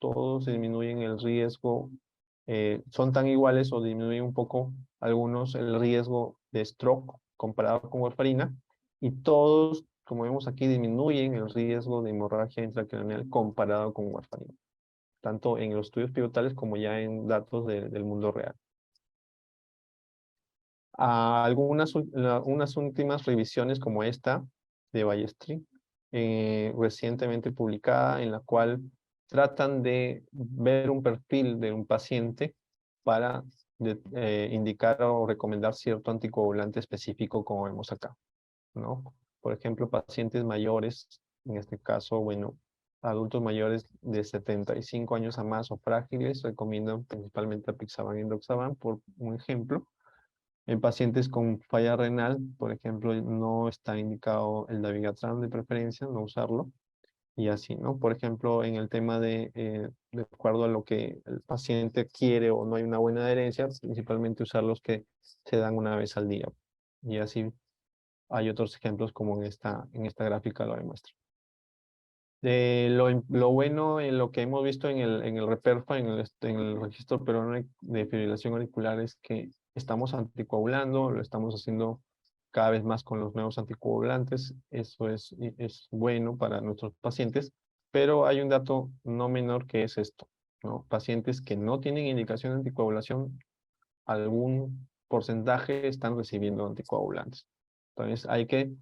disminuyen el riesgo, son tan iguales o disminuyen un poco algunos el riesgo de stroke comparado con warfarina, y todos, como vemos aquí, disminuyen el riesgo de hemorragia intracraneal comparado con warfarina, tanto en los estudios pivotales como ya en datos del mundo real. Unas últimas revisiones como esta de Ballestri, recientemente publicada, en la cual tratan de ver un perfil de un paciente para indicar o recomendar cierto anticoagulante específico, como vemos acá, ¿no? Por ejemplo, pacientes mayores, en este caso, bueno, adultos mayores de 75 años a más o frágiles, recomiendan principalmente Apixaban y Endoxaban, por un ejemplo. En pacientes con falla renal, por ejemplo, no está indicado el dabigatran de preferencia, no usarlo, y así, ¿no? Por ejemplo, en el tema de acuerdo a lo que el paciente quiere o no hay una buena adherencia, principalmente usar los que se dan una vez al día. Y así hay otros ejemplos como en esta gráfica lo demuestra. Lo bueno en lo que hemos visto en el REPERFA, en el registro peruano de fibrilación auricular, es que estamos anticoagulando, lo estamos haciendo cada vez más con los nuevos anticoagulantes. Eso es bueno para nuestros pacientes, pero hay un dato no menor que es esto, ¿no? Pacientes que no tienen indicación de anticoagulación, algún porcentaje están recibiendo anticoagulantes. Entonces hay que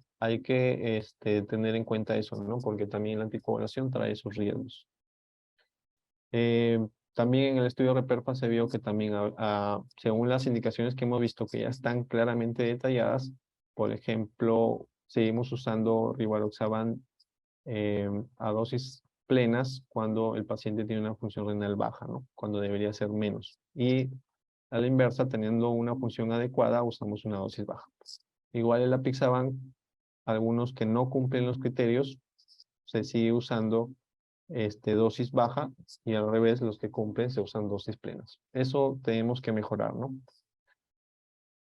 tener en cuenta eso, ¿no? Porque también la anticoagulación trae esos riesgos. También en el estudio REPERFA se vio que también, según las indicaciones que hemos visto que ya están claramente detalladas, por ejemplo, seguimos usando Rivaroxaban a dosis plenas cuando el paciente tiene una función renal baja, ¿no? Cuando debería ser menos. Y a la inversa, teniendo una función adecuada, usamos una dosis baja. Igual el Apixaban, algunos que no cumplen los criterios, se sigue usando dosis baja, y al revés, los que cumplen se usan dosis plenas. Eso tenemos que mejorar, ¿no?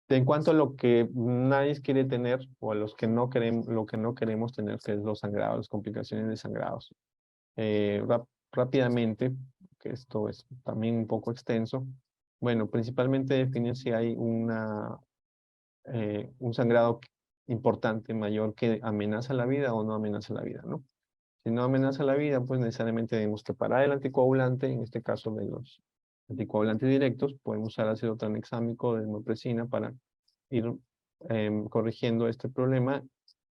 En cuanto a lo que nadie quiere tener, o a los que no queremos, lo que no queremos tener, que es los sangrados, las complicaciones de sangrados. Rápidamente, que esto es también un poco extenso. Bueno, principalmente definir si hay un sangrado importante, mayor, que amenaza la vida o no amenaza la vida, ¿no? Si no amenaza la vida, pues necesariamente tenemos que parar el anticoagulante, en este caso de los anticoagulantes directos, podemos usar ácido tranexámico de desmopresina para ir corrigiendo este problema,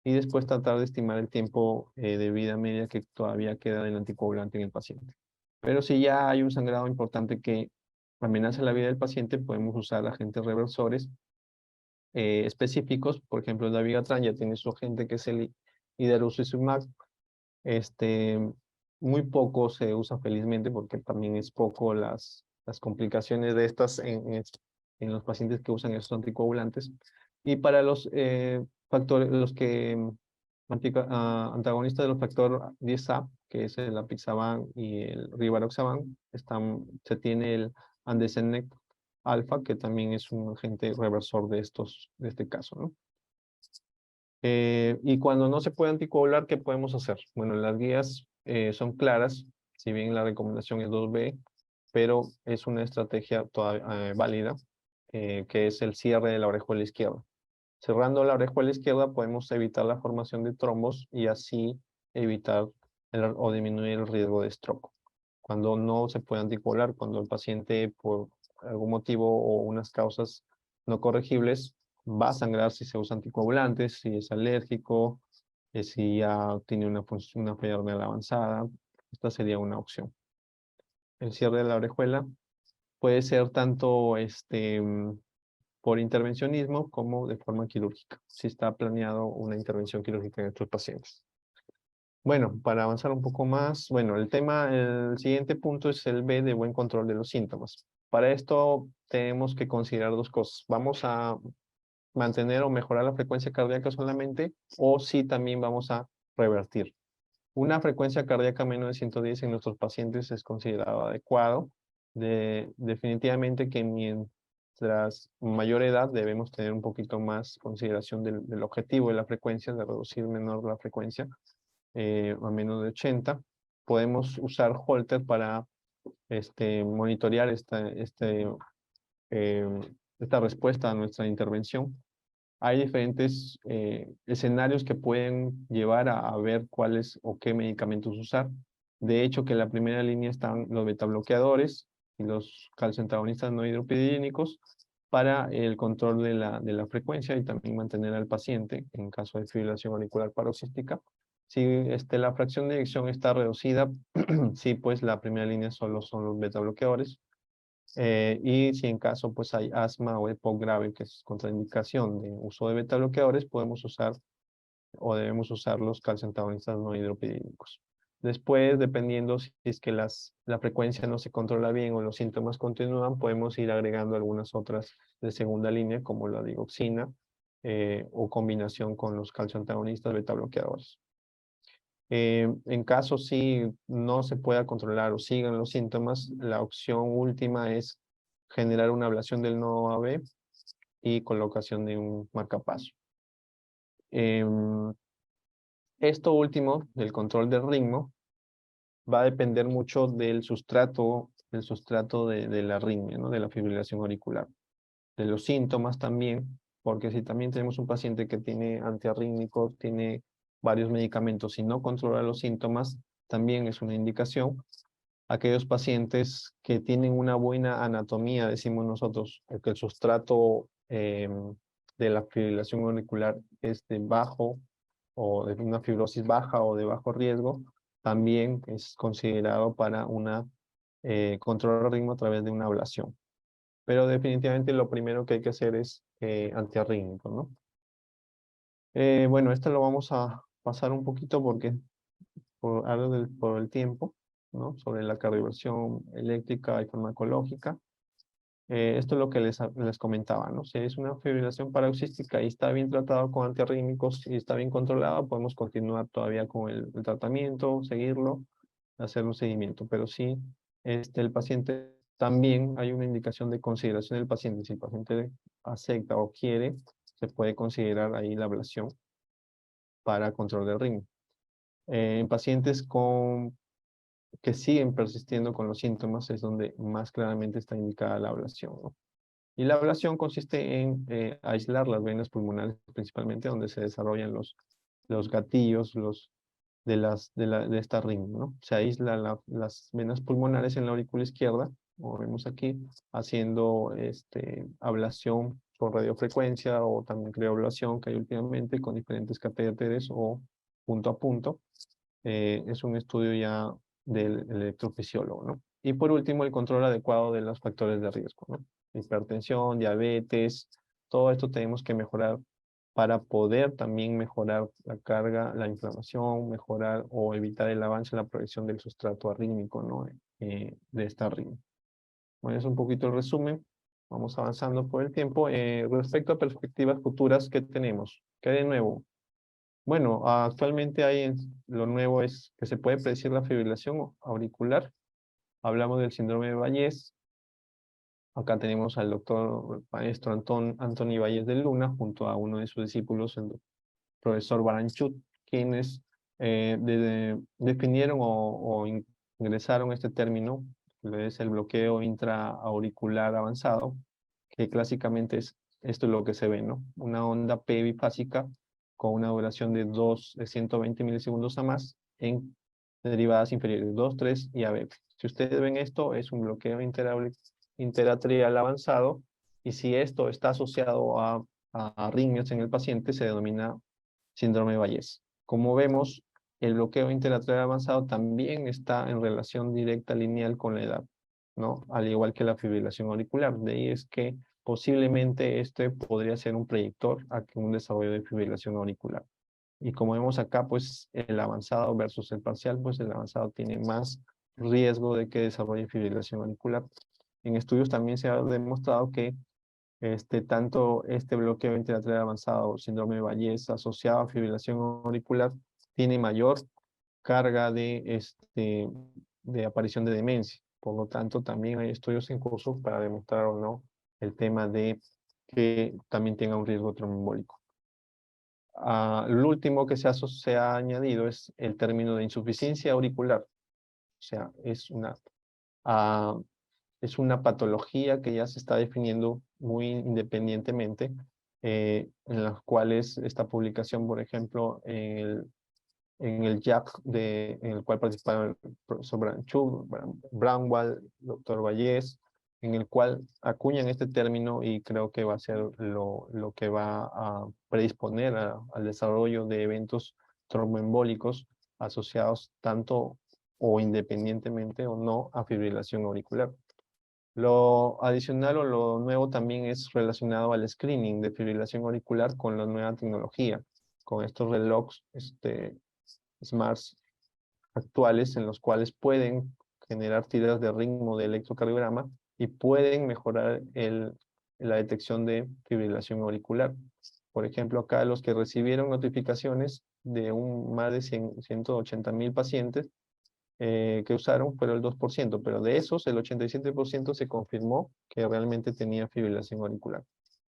y después tratar de estimar el tiempo de vida media que todavía queda del anticoagulante en el paciente. Pero si ya hay un sangrado importante que amenaza la vida del paciente, podemos usar agentes reversores específicos. Por ejemplo, la Vigatran ya tiene su agente que es el idarucizumab. Este, Muy poco se usa, felizmente, porque también es poco las complicaciones de estas en los pacientes que usan estos anticoagulantes. Y para los factores, antagonistas del factor 10A, que es el apixaban y el rivaroxaban, se tiene el andesenec alfa, que también es un agente reversor de este caso, ¿no? Y cuando no se puede anticoagular, ¿qué podemos hacer? Bueno, las guías son claras, si bien la recomendación es 2B, pero es una estrategia todavía válida, que es el cierre de la orejuela izquierda. Cerrando la orejuela izquierda podemos evitar la formación de trombos y así evitar o disminuir el riesgo de stroke. Cuando no se puede anticoagular, cuando el paciente por algún motivo o unas causas no corregibles va a sangrar, si se usa anticoagulantes, si es alérgico, si ya tiene una enfermedad avanzada, esta sería una opción. El cierre de la orejuela puede ser tanto por intervencionismo como de forma quirúrgica, si está planeado una intervención quirúrgica en estos pacientes. Bueno, para avanzar un poco más, bueno, el siguiente punto es el B, de buen control de los síntomas. Para esto tenemos que considerar dos cosas. Vamos a mantener o mejorar la frecuencia cardíaca solamente, o si también vamos a revertir. Una frecuencia cardíaca menos de 110 en nuestros pacientes es considerado adecuado. Definitivamente que mientras mayor edad debemos tener un poquito más consideración del objetivo de la frecuencia, de reducir menor la frecuencia, a menos de 80. Podemos usar Holter para monitorear esta respuesta a nuestra intervención. Hay diferentes escenarios que pueden llevar a ver cuáles o qué medicamentos usar. De hecho, que en la primera línea están los betabloqueadores y los calcioantagonistas no hidropidínicos para el control de la frecuencia y también mantener al paciente en caso de fibrilación auricular paroxística. Si la fracción de eyección está reducida, sí, pues la primera línea solo son los betabloqueadores. Y si en caso pues hay asma o EPOC grave, que es contraindicación de uso de beta bloqueadores, podemos usar o debemos usar los calcioantagonistas no hidropidínicos. Después, dependiendo si es que la frecuencia no se controla bien o los síntomas continúan, podemos ir agregando algunas otras de segunda línea, como la digoxina, o combinación con los calcioantagonistas beta bloqueadores. En caso si no se pueda controlar o sigan los síntomas, la opción última es generar una ablación del nodo AB y colocación de un marcapaso. Esto último, del control del ritmo, va a depender mucho del sustrato de la arritmia, ¿no? De la fibrilación auricular. De los síntomas también, porque si también tenemos un paciente que tiene antiarrítmicos, tiene varios medicamentos y no controla los síntomas, también es una indicación. Aquellos pacientes que tienen una buena anatomía, decimos nosotros, o que el sustrato de la fibrilación auricular es de bajo, o de una fibrosis baja o de bajo riesgo, también es considerado para una control del ritmo a través de una ablación. Pero definitivamente lo primero que hay que hacer es antiarrítmico, ¿no? Bueno, esto lo vamos a pasar un poquito porque por el tiempo, ¿no? Sobre la cardioversión eléctrica y farmacológica. Esto es lo que les comentaba, ¿no? Si es una fibrilación paroxística y está bien tratado con antiarrítmicos y está bien controlado, podemos continuar todavía con el tratamiento, seguirlo. hacer un seguimiento, pero sí, el paciente también hay una indicación de consideración del paciente. Si el paciente acepta o quiere, se puede considerar ahí la ablación para control del ritmo. En pacientes que siguen persistiendo con los síntomas es donde más claramente está indicada la ablación, ¿no? Y la ablación consiste en aislar las venas pulmonares, principalmente donde se desarrollan los gatillos de esta arritmia, ¿no? Se aísla las venas pulmonares en la aurícula izquierda, como vemos aquí, haciendo ablación por radiofrecuencia o también crioablación que hay últimamente con diferentes catéteres o punto a punto. Es un estudio ya del electrofisiólogo, ¿no? Y por último, el control adecuado de los factores de riesgo, ¿no? Hipertensión, diabetes, todo esto tenemos que mejorar para poder también mejorar la carga, la inflamación, mejorar o evitar el avance, la progresión del sustrato arrítmico, ¿no? De esta arritmia. Bueno, es un poquito el resumen. Vamos avanzando por el tiempo. Respecto a perspectivas futuras, ¿qué tenemos? ¿Qué hay de nuevo? Bueno, actualmente lo nuevo es que se puede predecir la fibrilación auricular. Hablamos del síndrome de Bayes. Acá tenemos al doctor maestro Anthony Bayes de Luna junto a uno de sus discípulos, el profesor Baranchuk, quienes definieron o ingresaron este término, que es el bloqueo intraauricular avanzado, que clásicamente esto es lo que se ve, ¿no? Una onda P bifásica con una duración de 120 milisegundos a más en derivadas inferiores 2, 3 y AB. Si ustedes ven esto, es un bloqueo interatrial avanzado, y si esto está asociado a arritmias en el paciente, se denomina síndrome de Bayes. Como vemos, el bloqueo interatrial avanzado también está en relación directa lineal con la edad, ¿no? Al igual que la fibrilación auricular. De ahí es que posiblemente este podría ser un predictor a un desarrollo de fibrilación auricular. Y como vemos acá, pues el avanzado versus el parcial, pues el avanzado tiene más riesgo de que desarrolle fibrilación auricular. En estudios también se ha demostrado que tanto este bloqueo ventilatorial avanzado, síndrome de Bayes, asociado a fibrilación auricular, tiene mayor carga de aparición de demencia. Por lo tanto, también hay estudios en curso para demostrar o no el tema de que también tenga un riesgo tromboembólico. Lo último que se ha añadido es el término de insuficiencia auricular. O sea, ah, es una patología que ya se está definiendo muy independientemente, en las cuales esta publicación, por ejemplo, en el JAC, en el cual participaron el profesor Branchuk, Bramwell, doctor Vallés, en el cual acuñan este término, y creo que va a ser lo que va a predisponer al desarrollo de eventos tromboembólicos asociados tanto o independientemente o no a fibrilación auricular. Lo adicional o lo nuevo también es relacionado al screening de fibrilación auricular con la nueva tecnología, con estos relojes smarts actuales, en los cuales pueden generar tiras de ritmo de electrocardiograma y pueden mejorar la detección de fibrilación auricular. Por ejemplo, acá los que recibieron notificaciones de más de 180,000 pacientes que usaron fueron el 2%, pero de esos el 87% se confirmó que realmente tenía fibrilación auricular.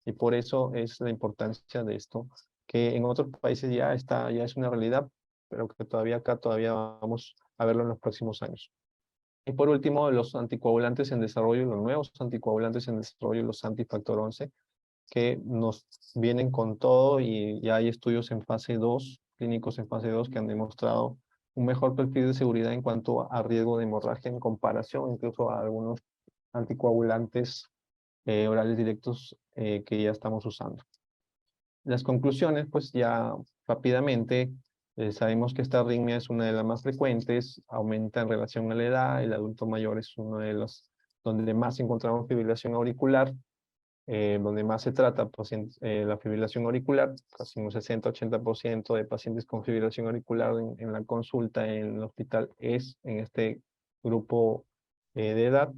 Y por eso es la importancia de esto, que en otros países ya es una realidad, pero que todavía vamos a verlo en los próximos años. Y por último, los anticoagulantes en desarrollo, los nuevos anticoagulantes en desarrollo, los antifactor 11, que nos vienen con todo, y ya hay estudios en fase 2, clínicos en fase 2, que han demostrado un mejor perfil de seguridad en cuanto a riesgo de hemorragia en comparación incluso a algunos anticoagulantes orales directos que ya estamos usando. Las conclusiones, pues ya rápidamente, sabemos que esta arritmia es una de las más frecuentes, aumenta en relación a la edad, el adulto mayor es uno de los donde más encontramos fibrilación auricular, donde más se trata la fibrilación auricular, casi un 60-80% de pacientes con fibrilación auricular en la consulta en el hospital es en este grupo de edad.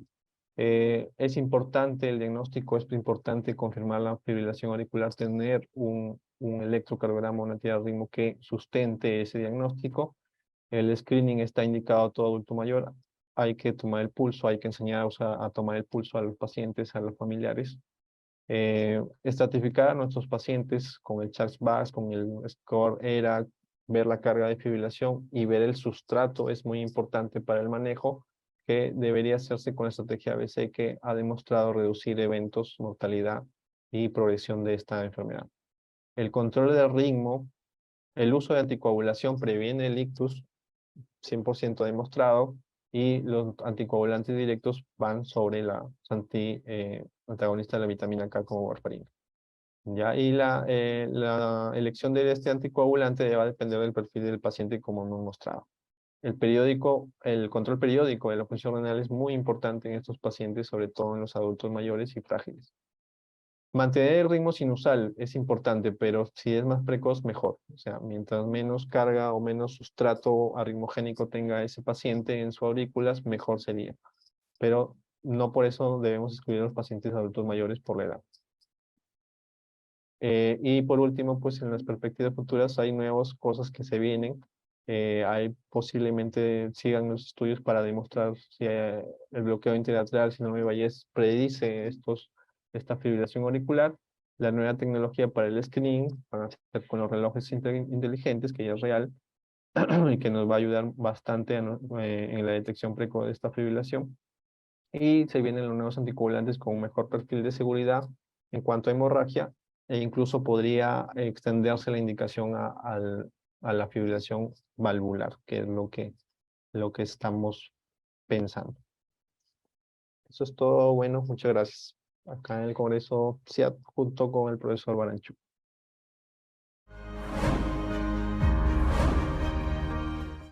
Es importante el diagnóstico, es importante confirmar la fibrilación auricular, tener un electrocardiograma, una tira de ritmo que sustente ese diagnóstico. El screening está indicado a todo adulto mayor. Hay que tomar el pulso, hay que enseñar a tomar el pulso a los pacientes, a los familiares. Estratificar a nuestros pacientes con el Charles-Bach, con el score ERA, ver la carga de fibrilación y ver el sustrato es muy importante para el manejo, que debería hacerse con la estrategia ABC, que ha demostrado reducir eventos, mortalidad y progresión de esta enfermedad. El control del ritmo, el uso de anticoagulación previene el ictus, 100% demostrado, y los anticoagulantes directos van sobre los antagonistas de la vitamina K como warfarina. ¿Ya? Y la elección de este anticoagulante va a depender del perfil del paciente como hemos mostrado. El control periódico de la función renal es muy importante en estos pacientes, sobre todo en los adultos mayores y frágiles. Mantener el ritmo sinusal es importante, pero si es más precoz, mejor. O sea, mientras menos carga o menos sustrato arritmogénico tenga ese paciente en sus aurículas, mejor sería. Pero no por eso debemos excluir a los pacientes adultos mayores por la edad. Y por último, pues en las perspectivas futuras hay nuevas cosas que se vienen. Hay posiblemente sigan los estudios para demostrar si el bloqueo interlateral, síndrome de Bayes, predice esta fibrilación auricular. La nueva tecnología para el screening, van a ser con los relojes inteligentes, que ya es real, y que nos va a ayudar bastante en la detección precoz de esta fibrilación. Y se vienen los nuevos anticoagulantes con un mejor perfil de seguridad en cuanto a hemorragia, e incluso podría extenderse la indicación a la fibrilación valvular, que es lo que estamos pensando. Eso es todo. Bueno, muchas gracias. Acá en el Congreso CIAT junto con el profesor Baranchu.